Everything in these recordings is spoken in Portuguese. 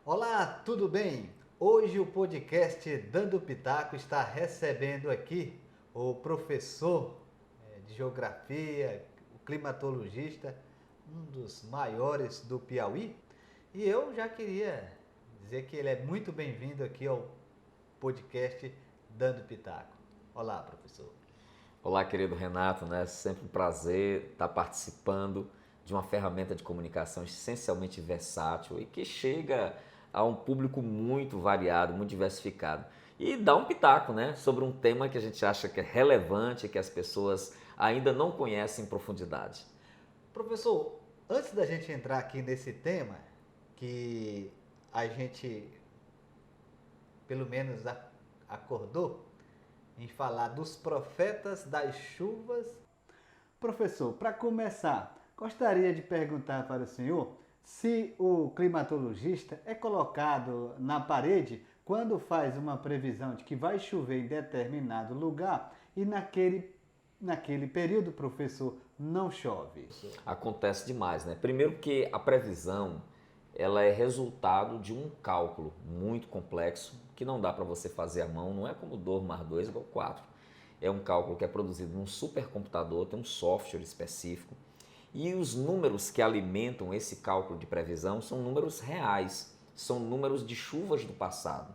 Olá, tudo bem? Hoje o podcast Dando Pitaco está recebendo aqui o professor de geografia, o climatologista, um dos maiores do Piauí. E eu já queria dizer que ele é muito bem-vindo aqui ao podcast Dando Pitaco. Olá, professor. Olá, querido Renato, né? Sempre um prazer estar participando de uma ferramenta de comunicação essencialmente versátil e que chega a um público muito variado, muito diversificado. E dá um pitaco, né? Sobre um tema que a gente acha que é relevante, que as pessoas ainda não conhecem em profundidade. Professor, antes da gente entrar aqui nesse tema, que a gente pelo menos acordou em falar dos profetas das chuvas. Professor, para começar, gostaria de perguntar para o senhor se o climatologista é colocado na parede quando faz uma previsão de que vai chover em determinado lugar e naquele período, professor, não chove. Acontece demais, né? Primeiro que a previsão, ela é resultado de um cálculo muito complexo que não dá para você fazer à mão, não é como 2 mais 2 igual 4. É um cálculo que é produzido num supercomputador, tem um software específico, e os números que alimentam esse cálculo de previsão são números reais, são números de chuvas do passado.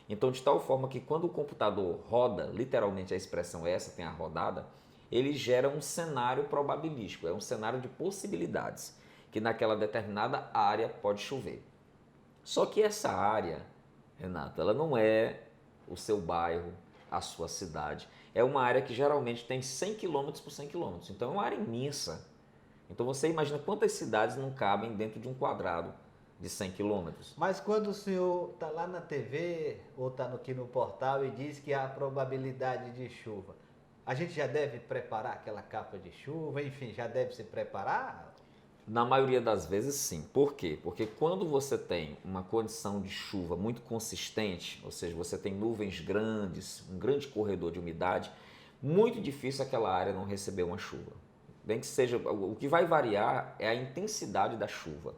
Então, de tal forma que quando o computador roda, literalmente a expressão é essa, tem a rodada, ele gera um cenário probabilístico, é um cenário de possibilidades, que naquela determinada área pode chover. Só que essa área, Renato, ela não é o seu bairro, a sua cidade. É uma área que geralmente tem 100 quilômetros por 100 quilômetros. Então é uma área imensa. Então você imagina quantas cidades não cabem dentro de um quadrado de 100 quilômetros. Mas quando o senhor está lá na TV ou está aqui no portal e diz que há probabilidade de chuva, a gente já deve preparar aquela capa de chuva, enfim, já deve se preparar? Na maioria das vezes, sim. Por quê? Porque quando você tem uma condição de chuva muito consistente, ou seja, você tem nuvens grandes, um grande corredor de umidade, muito difícil aquela área não receber uma chuva. Bem que seja, o que vai variar é a intensidade da chuva.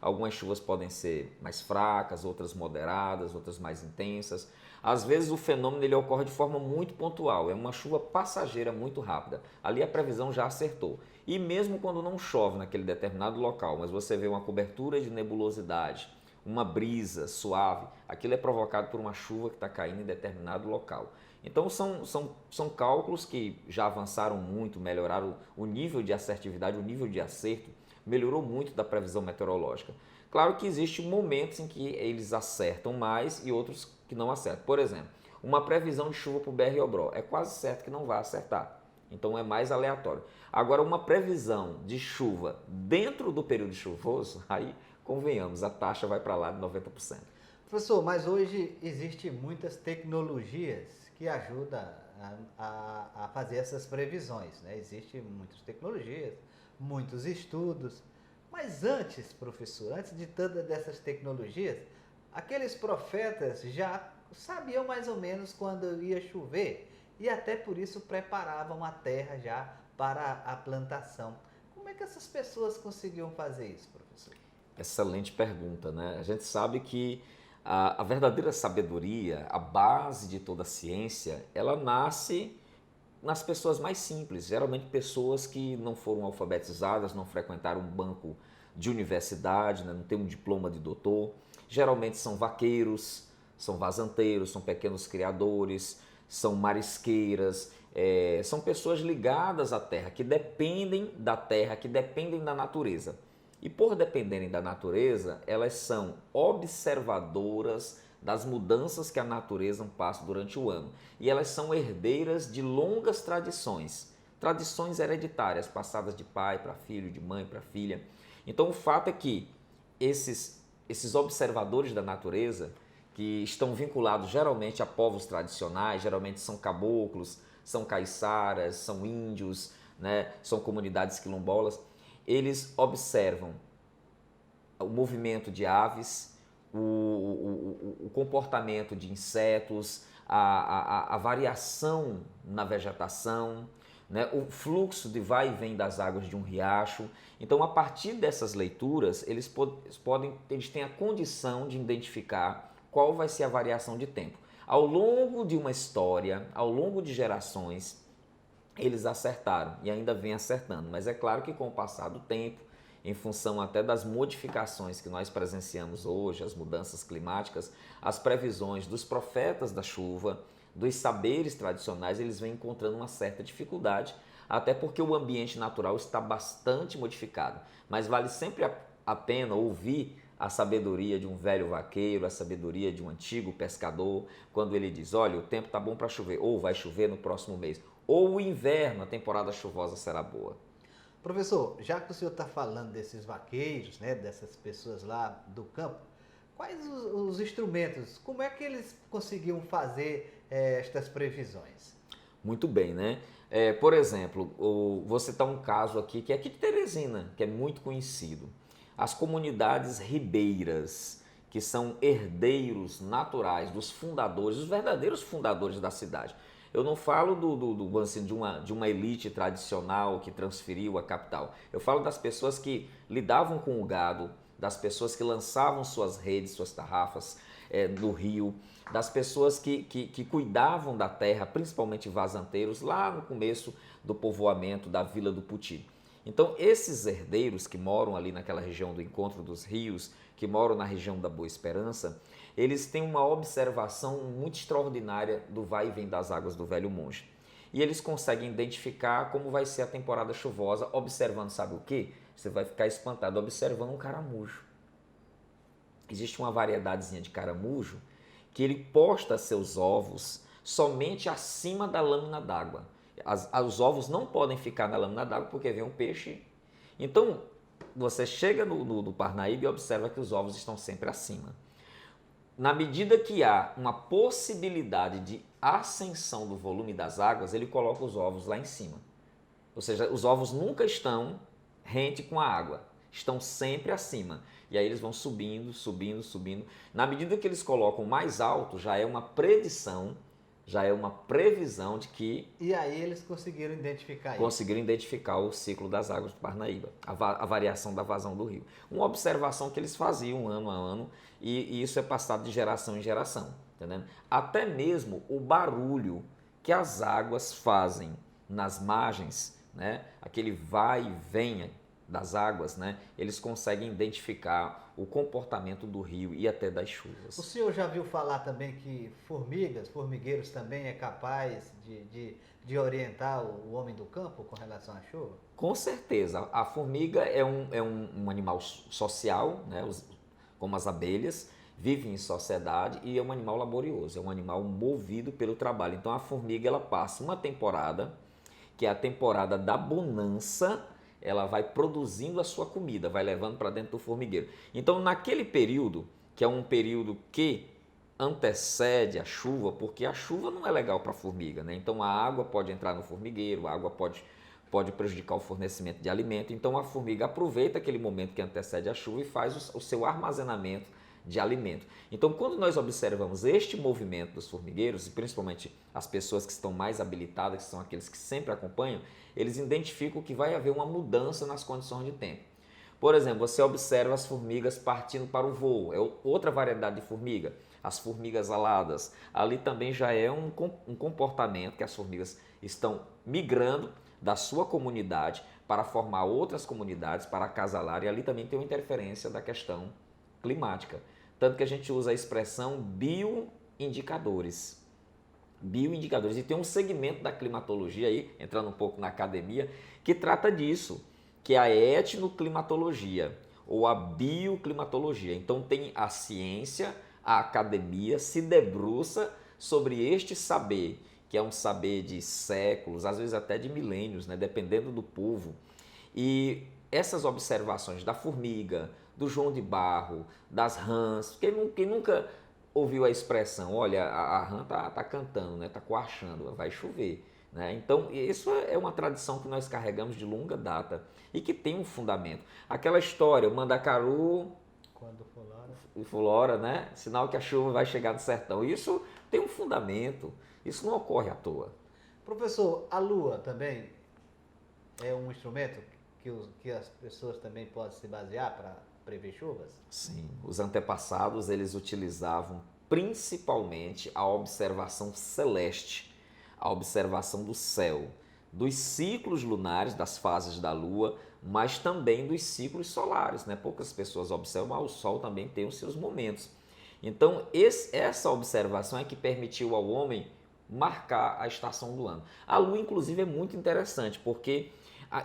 Algumas chuvas podem ser mais fracas, outras moderadas, outras mais intensas. Às vezes o fenômeno ele ocorre de forma muito pontual, é uma chuva passageira muito rápida. Ali a previsão já acertou. E mesmo quando não chove naquele determinado local, mas você vê uma cobertura de nebulosidade, uma brisa suave, aquilo é provocado por uma chuva que está caindo em determinado local. Então são cálculos que já avançaram muito, melhoraram o nível de assertividade, o nível de acerto, melhorou muito da previsão meteorológica. Claro que existem momentos em que eles acertam mais e outros que não acertam. Por exemplo, uma previsão de chuva para o BR-Obró é quase certo que não vai acertar. Então é mais aleatório. Agora, uma previsão de chuva dentro do período chuvoso, aí convenhamos, a taxa vai para lá de 90%. Professor, mas hoje existem muitas tecnologias que ajudam a fazer essas previsões, né? Existem muitas tecnologias, muitos estudos. Mas antes, professor, antes de todas dessas tecnologias, aqueles profetas já sabiam mais ou menos quando ia chover e até por isso preparavam a terra já para a plantação. Como é que essas pessoas conseguiam fazer isso, professor? Excelente pergunta, né? A gente sabe que a verdadeira sabedoria, a base de toda a ciência, ela nasce nas pessoas mais simples, geralmente pessoas que não foram alfabetizadas, não frequentaram um banco de universidade, né? Não tem um diploma de doutor. Geralmente são vaqueiros, são vazanteiros, são pequenos criadores, são marisqueiras, são pessoas ligadas à terra, que dependem da terra, que dependem da natureza. E por dependerem da natureza, elas são observadoras das mudanças que a natureza passa durante o ano. E elas são herdeiras de longas tradições, tradições hereditárias, passadas de pai para filho, de mãe para filha. Então o fato é que esses observadores da natureza, que estão vinculados geralmente a povos tradicionais, geralmente são caboclos, são caiçaras, são índios, né, são comunidades quilombolas, eles observam o movimento de aves, o comportamento de insetos, a variação na vegetação, né? O fluxo de vai e vem das águas de um riacho. Então, a partir dessas leituras, eles têm a condição de identificar qual vai ser a variação de tempo. Ao longo de uma história, ao longo de gerações, eles acertaram e ainda vêm acertando. Mas é claro que com o passar do tempo, em função até das modificações que nós presenciamos hoje, as mudanças climáticas, as previsões dos profetas da chuva, dos saberes tradicionais, eles vêm encontrando uma certa dificuldade, até porque o ambiente natural está bastante modificado. Mas vale sempre a pena ouvir a sabedoria de um velho vaqueiro, a sabedoria de um antigo pescador, quando ele diz, olha, o tempo está bom para chover, ou vai chover no próximo mês, ou o inverno, a temporada chuvosa será boa. Professor, já que o senhor está falando desses vaqueiros, né, dessas pessoas lá do campo, quais os instrumentos, como é que eles conseguiam fazer estas previsões? Muito bem, né? Por exemplo, vou citar um caso aqui, que é aqui de Teresina, que é muito conhecido. As comunidades ribeiras, que são herdeiros naturais dos fundadores, os verdadeiros fundadores da cidade. Eu não falo assim, de uma elite tradicional que transferiu a capital. Eu falo das pessoas que lidavam com o gado, das pessoas que lançavam suas redes, suas tarrafas no rio, das pessoas que cuidavam da terra, principalmente vazanteiros, lá no começo do povoamento da Vila do Puti. Então, esses herdeiros que moram ali naquela região do encontro dos rios, que moram na região da Boa Esperança, eles têm uma observação muito extraordinária do vai e vem das águas do Velho Monte. E eles conseguem identificar como vai ser a temporada chuvosa, observando, sabe o quê? Você vai ficar espantado, observando um caramujo. Existe uma variedadezinha de caramujo que ele posta seus ovos somente acima da lâmina d'água. Os ovos não podem ficar na lâmina d'água porque vem um peixe. Então, você chega no Parnaíba e observa que os ovos estão sempre acima. Na medida que há uma possibilidade de ascensão do volume das águas, ele coloca os ovos lá em cima. Ou seja, os ovos nunca estão rente com a água, estão sempre acima. E aí eles vão subindo, subindo, subindo. Na medida que eles colocam mais alto, já é uma predição, já é uma previsão de que... E aí eles conseguiram identificar isso. Conseguiram identificar o ciclo das águas do Parnaíba, a variação da vazão do rio. Uma observação que eles faziam ano a ano e isso é passado de geração em geração. Entendendo? Até mesmo o barulho que as águas fazem nas margens, né? Aquele vai e vem das águas, né? Eles conseguem identificar o comportamento do rio e até das chuvas. O senhor já viu falar também que formigueiros também é capaz de orientar o homem do campo com relação à chuva? Com certeza. A formiga é um animal social, né? Como as abelhas, vive em sociedade e é um animal laborioso, é um animal movido pelo trabalho. Então a formiga ela passa uma temporada, que é a temporada da bonança, ela vai produzindo a sua comida, vai levando para dentro do formigueiro. Então naquele período, que é um período que antecede a chuva, porque a chuva não é legal para a formiga, né? Então a água pode entrar no formigueiro, a água pode prejudicar o fornecimento de alimento. Então a formiga aproveita aquele momento que antecede a chuva e faz o seu armazenamento de alimento. Então, quando nós observamos este movimento dos formigueiros, e principalmente as pessoas que estão mais habilitadas, que são aqueles que sempre acompanham, eles identificam que vai haver uma mudança nas condições de tempo. Por exemplo, você observa as formigas partindo para o voo, é outra variedade de formiga, as formigas aladas. Ali também já é um comportamento que as formigas estão migrando da sua comunidade para formar outras comunidades, para acasalar, e ali também tem uma interferência da questão climática. Tanto que a gente usa a expressão bioindicadores. Bioindicadores. E tem um segmento da climatologia aí, entrando um pouco na academia, que trata disso, que é a etnoclimatologia ou a bioclimatologia. Então tem a ciência, a academia se debruça sobre este saber, que é um saber de séculos, às vezes até de milênios, né? Dependendo do povo. E essas observações da formiga, do João de Barro, das rãs, quem nunca ouviu a expressão, olha, a rã tá cantando, né? Tá coachando, vai chover. Né? Então, isso é uma tradição que nós carregamos de longa data e que tem um fundamento. Aquela história, o mandacaru quando fulora, né? Sinal que a chuva vai chegar no sertão. Isso tem um fundamento, isso não ocorre à toa. Professor, a Lua também é um instrumento que as pessoas também podem se basear para prever chuvas? Sim, os antepassados eles utilizavam principalmente a observação celeste, a observação do céu, dos ciclos lunares, das fases da Lua, mas também dos ciclos solares, né? Poucas pessoas observam, mas o Sol também tem os seus momentos. Então, essa observação é que permitiu ao homem marcar a estação do ano. A Lua, inclusive, é muito interessante, porque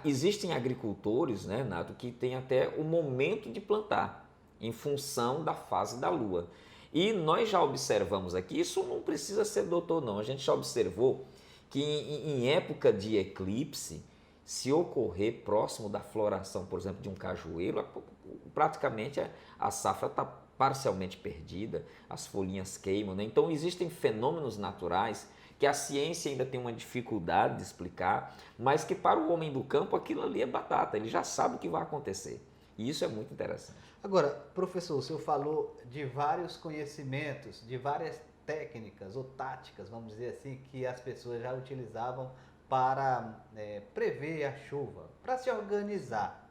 existem agricultores, né, Nato, que tem até o momento de plantar, em função da fase da Lua. E nós já observamos aqui, isso não precisa ser doutor não, a gente já observou que em época de eclipse, se ocorrer próximo da floração, por exemplo, de um cajueiro, praticamente a safra está parcialmente perdida, as folhinhas queimam, né? Então existem fenômenos naturais que a ciência ainda tem uma dificuldade de explicar, mas que para o homem do campo aquilo ali é batata, ele já sabe o que vai acontecer. E isso é muito interessante. Agora, professor, o senhor falou de vários conhecimentos, de várias técnicas ou táticas, vamos dizer assim, que as pessoas já utilizavam para prever a chuva, para se organizar.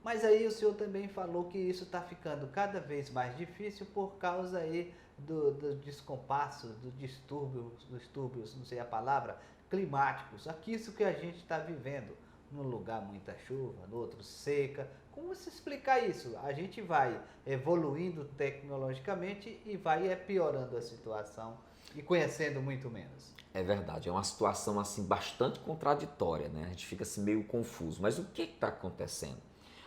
Mas aí o senhor também falou que isso está ficando cada vez mais difícil por causa aí do descompasso, do distúrbios, não sei a palavra, climáticos. Aqui isso que a gente está vivendo. Num lugar muita chuva, no outro seca. Como se explicar isso? A gente vai evoluindo tecnologicamente e vai piorando a situação e conhecendo muito menos. É verdade, é uma situação assim bastante contraditória, né? A gente fica assim meio confuso. Mas o que está acontecendo?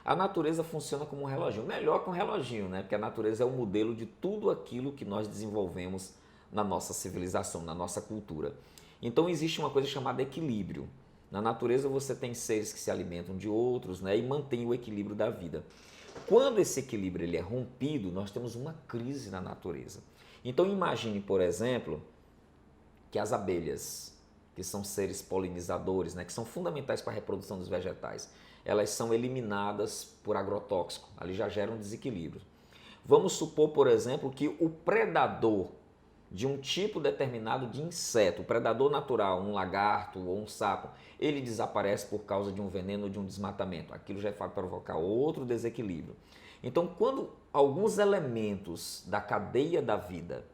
A natureza funciona como um reloginho, melhor que um reloginho, né? Porque a natureza é o modelo de tudo aquilo que nós desenvolvemos na nossa civilização, na nossa cultura. Então existe uma coisa chamada equilíbrio. Na natureza você tem seres que se alimentam de outros, né? E mantém o equilíbrio da vida. Quando esse equilíbrio ele é rompido, nós temos uma crise na natureza. Então imagine, por exemplo, que as abelhas, que são seres polinizadores, né? Que são fundamentais para a reprodução dos vegetais, elas são eliminadas por agrotóxico, ali já gera um desequilíbrio. Vamos supor, por exemplo, que o predador de um tipo determinado de inseto, o predador natural, um lagarto ou um sapo, ele desaparece por causa de um veneno ou de um desmatamento. Aquilo já vai provocar outro desequilíbrio. Então, quando alguns elementos da cadeia da vida,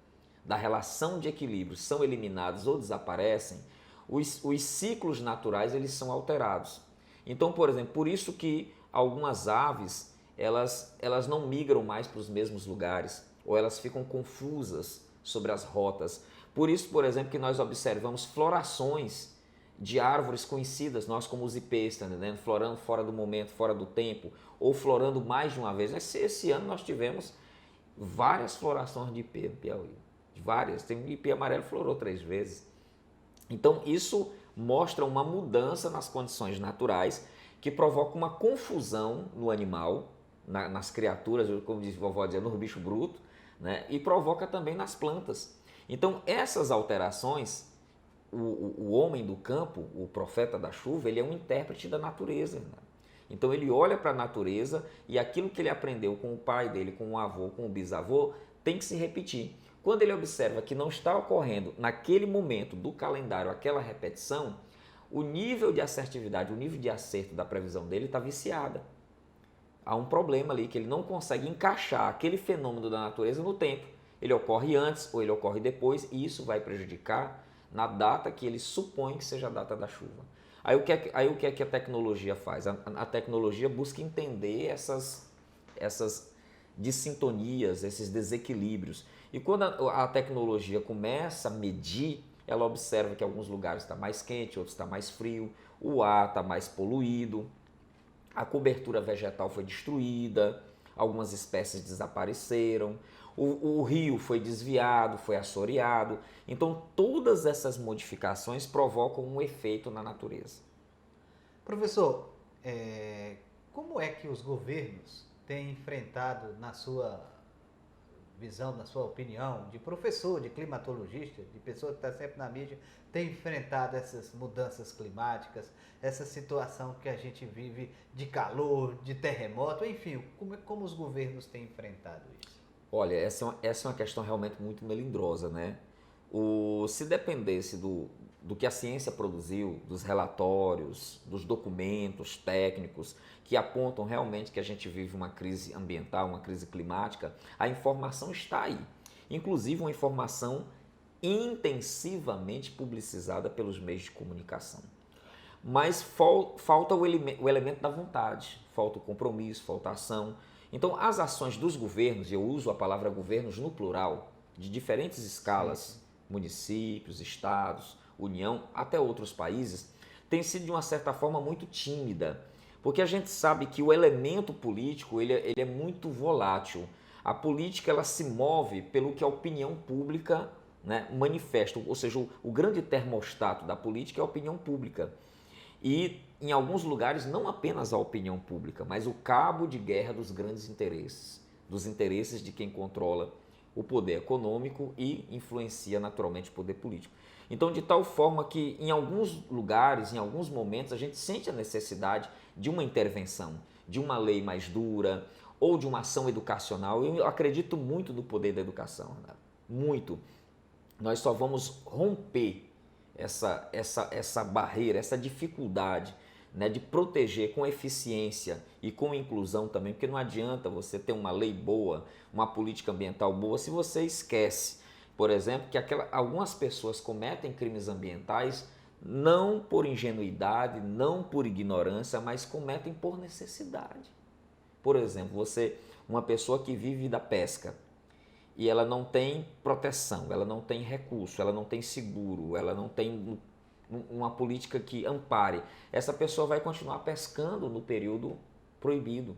da relação de equilíbrio, são eliminados ou desaparecem, os ciclos naturais eles são alterados. Então, por exemplo, por isso que algumas aves elas não migram mais para os mesmos lugares, ou elas ficam confusas sobre as rotas. Por isso, por exemplo, que nós observamos florações de árvores conhecidas, nós como os ipês, tá entendendo? Florando fora do momento, fora do tempo, ou florando mais de uma vez. Esse ano nós tivemos várias florações de ipê no Piauí, várias. Tem um ipê amarelo que florou 3 vezes. Então isso mostra uma mudança nas condições naturais que provoca uma confusão no animal, nas criaturas, como diz vovó, dizia, no bicho bruto, né? E provoca também nas plantas. Então essas alterações, o homem do campo, o profeta da chuva, ele é um intérprete da natureza. Né? Então ele olha para a natureza e aquilo que ele aprendeu com o pai dele, com o avô, com o bisavô, tem que se repetir. Quando ele observa que não está ocorrendo naquele momento do calendário aquela repetição, o nível de assertividade, o nível de acerto da previsão dele está viciada. Há um problema ali que ele não consegue encaixar aquele fenômeno da natureza no tempo. Ele ocorre antes ou ele ocorre depois e isso vai prejudicar na data que ele supõe que seja a data da chuva. Aí o que é que a tecnologia faz? A tecnologia busca entender essas dissintonias, esses desequilíbrios. E quando a tecnologia começa a medir, ela observa que alguns lugares está mais quente, outros está mais frio, o ar está mais poluído, a cobertura vegetal foi destruída, algumas espécies desapareceram, o rio foi desviado, foi assoreado. Então todas essas modificações provocam um efeito na natureza. Professor, como é que os governos têm enfrentado, na sua visão, na sua opinião, de professor, de climatologista, de pessoa que está sempre na mídia, tem enfrentado essas mudanças climáticas, essa situação que a gente vive de calor, de terremoto, enfim, como os governos têm enfrentado isso? Olha, essa é uma questão realmente muito melindrosa, né? Se dependesse do que a ciência produziu, dos relatórios, dos documentos técnicos que apontam realmente que a gente vive uma crise ambiental, uma crise climática, a informação está aí. Inclusive uma informação intensivamente publicizada pelos meios de comunicação. Mas falta o elemento da vontade, falta o compromisso, falta a ação. Então, as ações dos governos, e eu uso a palavra governos no plural, de diferentes escalas, municípios, estados, União, até outros países, tem sido de uma certa forma muito tímida, porque a gente sabe que o elemento político ele é muito volátil. A política ela se move pelo que a opinião pública, né, manifesta, ou seja, o grande termostato da política é a opinião pública. E em alguns lugares não apenas a opinião pública, mas o cabo de guerra dos grandes interesses, dos interesses de quem controla o poder econômico e influencia naturalmente o poder político. Então, de tal forma que em alguns lugares, em alguns momentos, a gente sente a necessidade de uma intervenção, de uma lei mais dura ou de uma ação educacional. Eu acredito muito no poder da educação, né? Muito. Nós só vamos romper essa barreira, essa dificuldade, né, de proteger com eficiência e com inclusão também, porque não adianta você ter uma lei boa, uma política ambiental boa, se você esquece, por exemplo, que algumas pessoas cometem crimes ambientais não por ingenuidade, não por ignorância, mas cometem por necessidade. Por exemplo, uma pessoa que vive da pesca, e ela não tem proteção, ela não tem recurso, ela não tem seguro, ela não tem uma política que ampare. Essa pessoa vai continuar pescando no período proibido.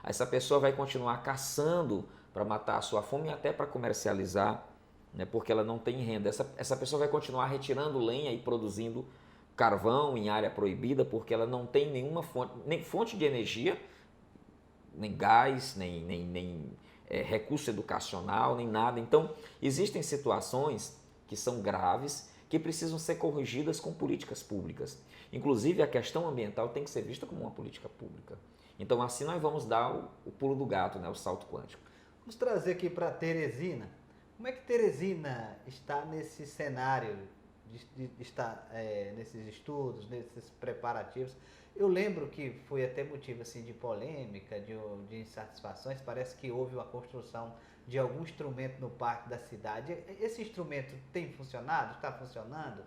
Essa pessoa vai continuar caçando para matar a sua fome e até para comercializar, né, porque ela não tem renda. Essa pessoa vai continuar retirando lenha e produzindo carvão em área proibida porque ela não tem nenhuma fonte, nem fonte de energia, nem gás, nem recurso educacional, nem nada. Então, existem situações que são graves, que precisam ser corrigidas com políticas públicas. Inclusive, a questão ambiental tem que ser vista como uma política pública. Então, assim nós vamos dar o pulo do gato, né, o salto quântico. Vamos trazer aqui para Teresina. Como é que Teresina está nesse cenário, de estar nesses estudos, nesses preparativos? Eu lembro que foi até motivo assim, de polêmica, de insatisfações. Parece que houve uma construção de algum instrumento no parque da cidade. Esse instrumento tem funcionado? Está funcionando?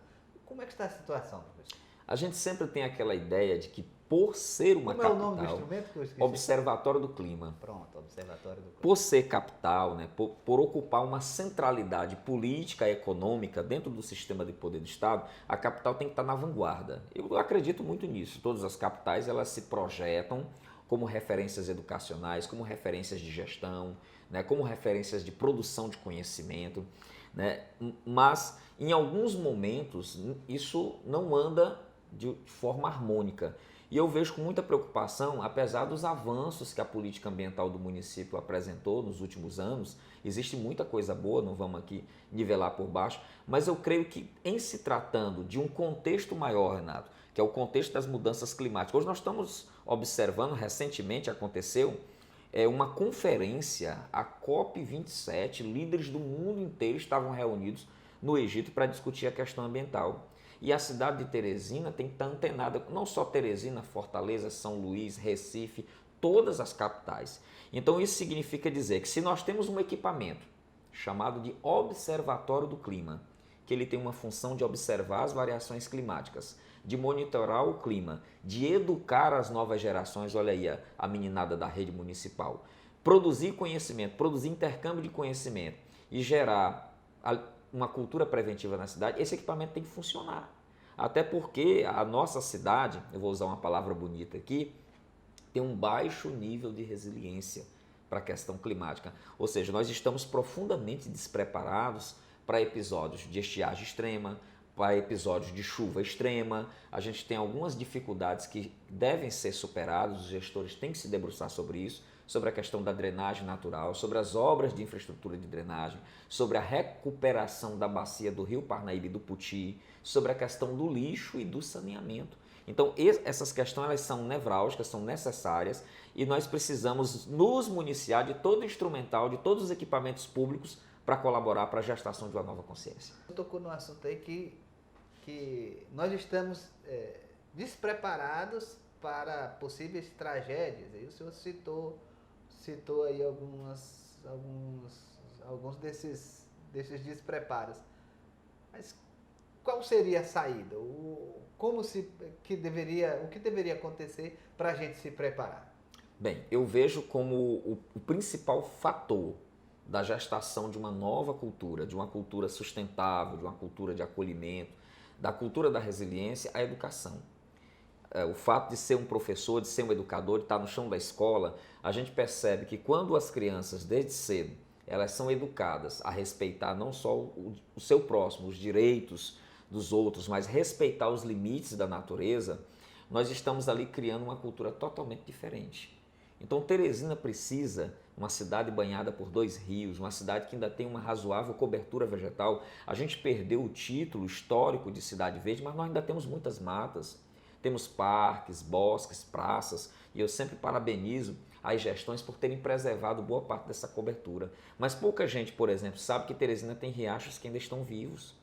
Como é que está a situação, professor? A gente sempre tem aquela ideia de que por ser uma capital... Como é o nome do instrumento que eu esqueci? Observatório do Clima. Pronto, Observatório do Clima. Por ser capital, né, por ocupar uma centralidade política e econômica dentro do sistema de poder do Estado, a capital tem que estar na vanguarda. Eu acredito muito nisso. Todas as capitais elas se projetam como referências educacionais, como referências de gestão, né, como referências de produção de conhecimento, né, mas em alguns momentos isso não anda de forma harmônica. E eu vejo com muita preocupação, apesar dos avanços que a política ambiental do município apresentou nos últimos anos, existe muita coisa boa, não vamos aqui nivelar por baixo, mas eu creio que em se tratando de um contexto maior, Renato, que é o contexto das mudanças climáticas, hoje nós estamos observando, recentemente aconteceu, uma conferência, a COP27, líderes do mundo inteiro estavam reunidos no Egito para discutir a questão ambiental. E a cidade de Teresina tem que estar antenada, não só Teresina, Fortaleza, São Luís, Recife, todas as capitais. Então isso significa dizer que se nós temos um equipamento chamado de Observatório do Clima, que ele tem uma função de observar as variações climáticas, de monitorar o clima, de educar as novas gerações, olha aí a meninada da rede municipal, produzir conhecimento, produzir intercâmbio de conhecimento e gerar uma cultura preventiva na cidade, esse equipamento tem que funcionar. Até porque a nossa cidade, eu vou usar uma palavra bonita aqui, tem um baixo nível de resiliência para a questão climática. Ou seja, nós estamos profundamente despreparados para episódios de estiagem extrema, para episódios de chuva extrema. A gente tem algumas dificuldades que devem ser superadas, os gestores têm que se debruçar sobre isso, sobre a questão da drenagem natural, sobre as obras de infraestrutura de drenagem, sobre a recuperação da bacia do Rio Parnaíba e do Puti, sobre a questão do lixo e do saneamento. Então, essas questões elas são nevrálgicas, são necessárias e nós precisamos nos municiar de todo o instrumental, de todos os equipamentos públicos para colaborar para a gestação de uma nova consciência. Eu tocou num assunto aí que que nós estamos despreparados para possíveis tragédias. E o senhor citou aí alguns desses despreparos. Mas qual seria a saída? O que deveria acontecer para a gente se preparar? Bem, eu vejo como o principal fator da gestação de uma nova cultura, de uma cultura sustentável, de uma cultura de acolhimento, da cultura da resiliência, a educação. O fato de ser um professor, de ser um educador, de estar no chão da escola, a gente percebe que quando as crianças, desde cedo, elas são educadas a respeitar não só o seu próximo, os direitos dos outros, mas respeitar os limites da natureza, nós estamos ali criando uma cultura totalmente diferente. Então Teresina precisa, uma cidade banhada por 2 rios, uma cidade que ainda tem uma razoável cobertura vegetal. A gente perdeu o título histórico de cidade verde, mas nós ainda temos muitas matas, temos parques, bosques, praças, e eu sempre parabenizo as gestões por terem preservado boa parte dessa cobertura. Mas pouca gente, por exemplo, sabe que Teresina tem riachos que ainda estão vivos.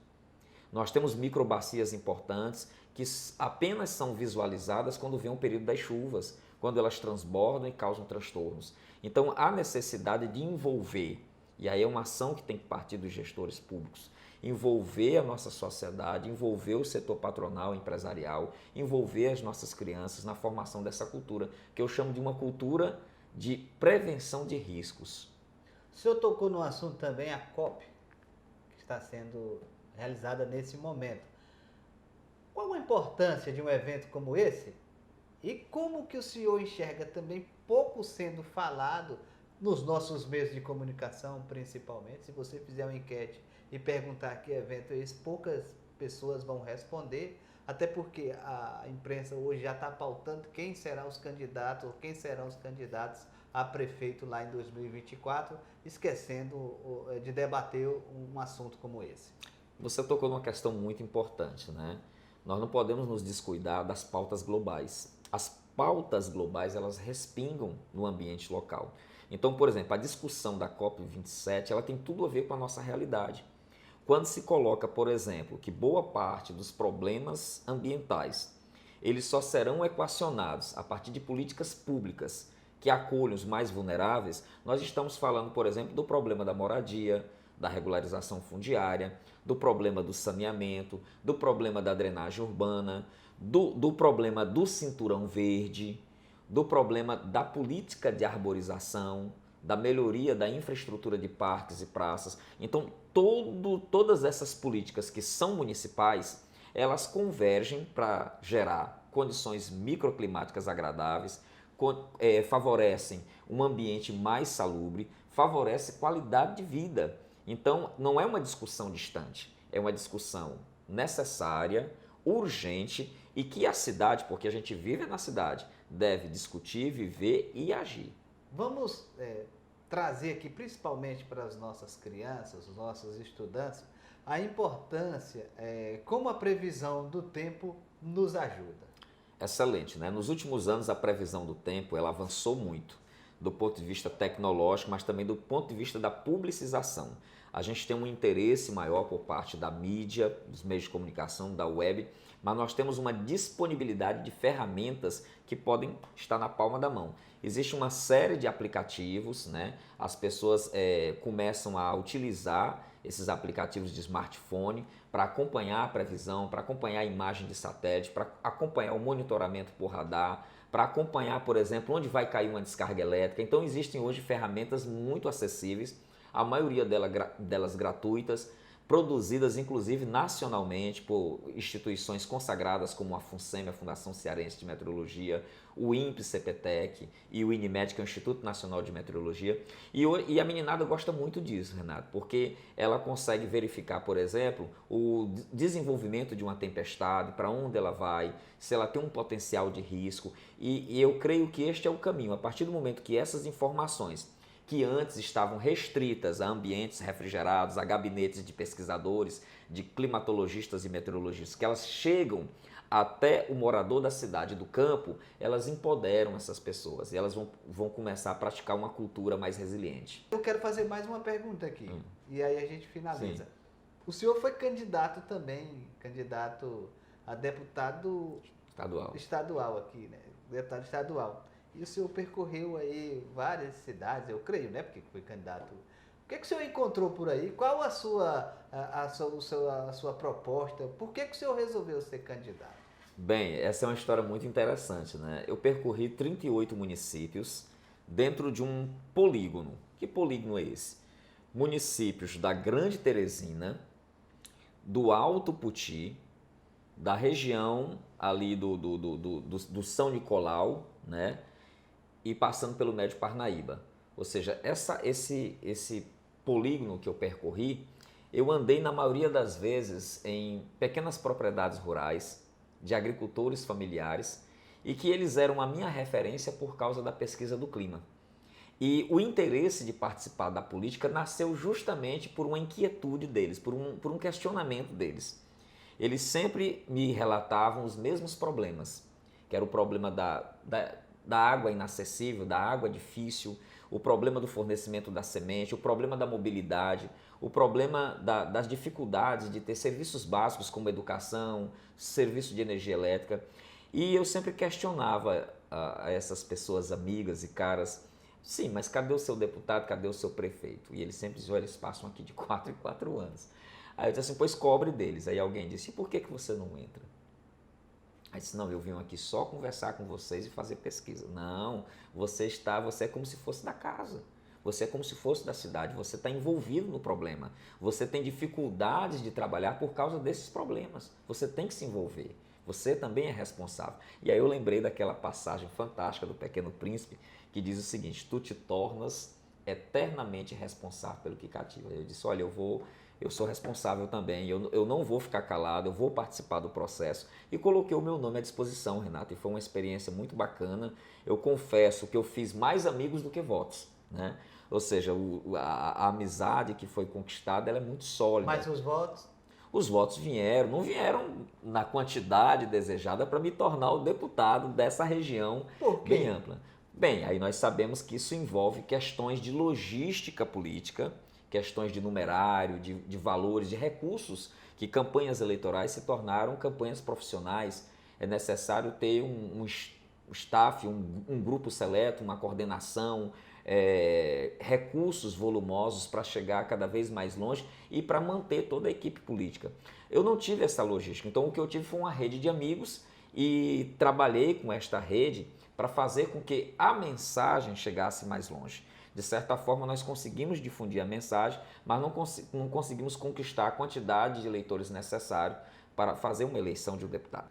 Nós temos microbacias importantes que apenas são visualizadas quando vem o período das chuvas, quando elas transbordam e causam transtornos. Então, há necessidade de envolver, e aí é uma ação que tem que partir dos gestores públicos, envolver a nossa sociedade, envolver o setor patronal, empresarial, envolver as nossas crianças na formação dessa cultura, que eu chamo de uma cultura de prevenção de riscos. O senhor tocou no assunto também, a COP, que está sendo realizada nesse momento. Qual a importância de um evento como esse? E como que o senhor enxerga também pouco sendo falado nos nossos meios de comunicação, principalmente? Se você fizer uma enquete e perguntar que evento é esse, poucas pessoas vão responder, até porque a imprensa hoje já está pautando quem serão os candidatos ou quem serão os candidatos a prefeito lá em 2024, esquecendo de debater um assunto como esse. Você tocou numa questão muito importante, né? Nós não podemos nos descuidar das pautas globais. As pautas globais, elas respingam no ambiente local. Então, por exemplo, a discussão da COP27, ela tem tudo a ver com a nossa realidade. Quando se coloca, por exemplo, que boa parte dos problemas ambientais, eles só serão equacionados a partir de políticas públicas que acolhem os mais vulneráveis, nós estamos falando, por exemplo, do problema da moradia, da regularização fundiária, do problema do saneamento, do problema da drenagem urbana, do problema do cinturão verde, do problema da política de arborização, da melhoria da infraestrutura de parques e praças. Então, todas essas políticas que são municipais, elas convergem para gerar condições microclimáticas agradáveis, favorecem um ambiente mais salubre, favorece qualidade de vida. Então, não é uma discussão distante, é uma discussão necessária, urgente e que a cidade, porque a gente vive na cidade, deve discutir, viver e agir. Vamos trazer aqui, principalmente para as nossas crianças, os nossos estudantes, a importância, como a previsão do tempo nos ajuda. Excelente, né? Nos últimos anos a previsão do tempo ela avançou muito, do ponto de vista tecnológico, mas também do ponto de vista da publicização. A gente tem um interesse maior por parte da mídia, dos meios de comunicação, da web, mas nós temos uma disponibilidade de ferramentas que podem estar na palma da mão. Existe uma série de aplicativos, né? As pessoas começam a utilizar esses aplicativos de smartphone para acompanhar a previsão, para acompanhar a imagem de satélite, para acompanhar o monitoramento por radar, para acompanhar, por exemplo, onde vai cair uma descarga elétrica. Então existem hoje ferramentas muito acessíveis, a maioria delas gratuitas, produzidas inclusive nacionalmente por instituições consagradas como a FUNSEMI, a Fundação Cearense de Meteorologia, o INPE-CPTEC e o INMET, que é o Instituto Nacional de Meteorologia. E a meninada gosta muito disso, Renato, porque ela consegue verificar, por exemplo, o desenvolvimento de uma tempestade, para onde ela vai, se ela tem um potencial de risco. E eu creio que este é o caminho. A partir do momento que essas informações que antes estavam restritas a ambientes refrigerados, a gabinetes de pesquisadores, de climatologistas e meteorologistas, que elas chegam até o morador da cidade, do campo, elas empoderam essas pessoas e elas vão começar a praticar uma cultura mais resiliente. Eu quero fazer mais uma pergunta aqui, e aí a gente finaliza. Sim. O senhor foi candidato também, candidato a deputado estadual aqui, né? Deputado estadual. E o senhor percorreu aí várias cidades, eu creio, né? Porque foi candidato. O que o senhor encontrou por aí? Qual a sua proposta? Por que o senhor resolveu ser candidato? Bem, essa é uma história muito interessante, né? Eu percorri 38 municípios dentro de um polígono. Que polígono é esse? Municípios da Grande Teresina, do Alto Puti, da região ali do São Nicolau, né? E passando pelo Médio Parnaíba. Ou seja, esse polígono que eu percorri, eu andei na maioria das vezes em pequenas propriedades rurais de agricultores familiares e que eles eram a minha referência por causa da pesquisa do clima. E o interesse de participar da política nasceu justamente por uma inquietude deles, por um questionamento deles. Eles sempre me relatavam os mesmos problemas, que era o problema da água inacessível, da água difícil, o problema do fornecimento da semente, o problema da mobilidade, o problema das dificuldades de ter serviços básicos como educação, serviço de energia elétrica. E eu sempre questionava a essas pessoas amigas e caras, sim, mas cadê o seu deputado, cadê o seu prefeito? E eles sempre diziam, olha, eles passam aqui de 4 em 4 anos. Aí eu disse assim, pois cobre deles. Aí alguém disse, e por que você não entra? Aí disse, não, eu vim aqui só conversar com vocês e fazer pesquisa. Não, você é como se fosse da casa. Você é como se fosse da cidade, você está envolvido no problema. Você tem dificuldades de trabalhar por causa desses problemas. Você tem que se envolver. Você também é responsável. E aí eu lembrei daquela passagem fantástica do Pequeno Príncipe que diz o seguinte, tu te tornas eternamente responsável pelo que cativa. Eu disse, olha, eu sou responsável também, eu não vou ficar calado, eu vou participar do processo. E coloquei o meu nome à disposição, Renato, e foi uma experiência muito bacana. Eu confesso que eu fiz mais amigos do que votos, né? Ou seja, a amizade que foi conquistada, ela é muito sólida. Mas os votos? Os votos não vieram na quantidade desejada para me tornar o deputado dessa região bem ampla. Bem, aí nós sabemos que isso envolve questões de logística política, questões de numerário, de valores, de recursos, que campanhas eleitorais se tornaram campanhas profissionais. É necessário ter um staff, um grupo seleto, uma coordenação, recursos volumosos para chegar cada vez mais longe e para manter toda a equipe política. Eu não tive essa logística, então o que eu tive foi uma rede de amigos e trabalhei com esta rede para fazer com que a mensagem chegasse mais longe. De certa forma, nós conseguimos difundir a mensagem, mas não conseguimos conquistar a quantidade de eleitores necessários para fazer uma eleição de um deputado.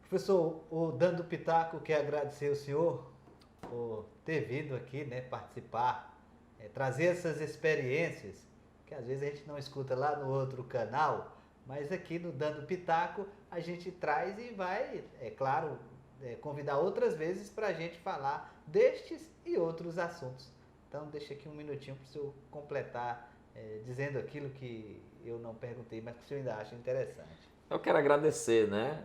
Professor, o Dando Pitaco quer agradecer ao senhor por ter vindo aqui, né, participar, trazer essas experiências, que às vezes a gente não escuta lá no outro canal, mas aqui no Dando Pitaco a gente traz e vai, é claro, convidar outras vezes para a gente falar destes e outros assuntos. Então deixa aqui um minutinho para o senhor completar, dizendo aquilo que eu não perguntei, mas que o senhor ainda acha interessante. Eu quero agradecer, né,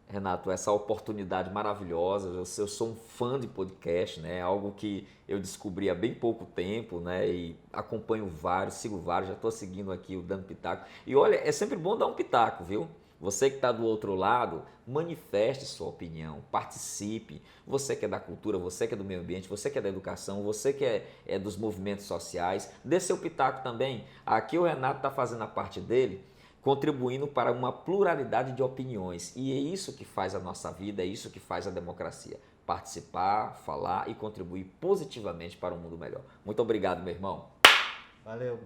Renato, essa oportunidade maravilhosa. Eu sou um fã de podcast, né? Algo que eu descobri há bem pouco tempo, né? E acompanho vários, sigo vários, já estou seguindo aqui o Dando Pitaco. E olha, é sempre bom dar um pitaco, viu? Você que está do outro lado, manifeste sua opinião, participe. Você que é da cultura, você que é do meio ambiente, você que é da educação, você que é dos movimentos sociais, dê seu pitaco também. Aqui o Renato está fazendo a parte dele, contribuindo para uma pluralidade de opiniões. E é isso que faz a nossa vida, é isso que faz a democracia. Participar, falar e contribuir positivamente para um mundo melhor. Muito obrigado, meu irmão. Valeu.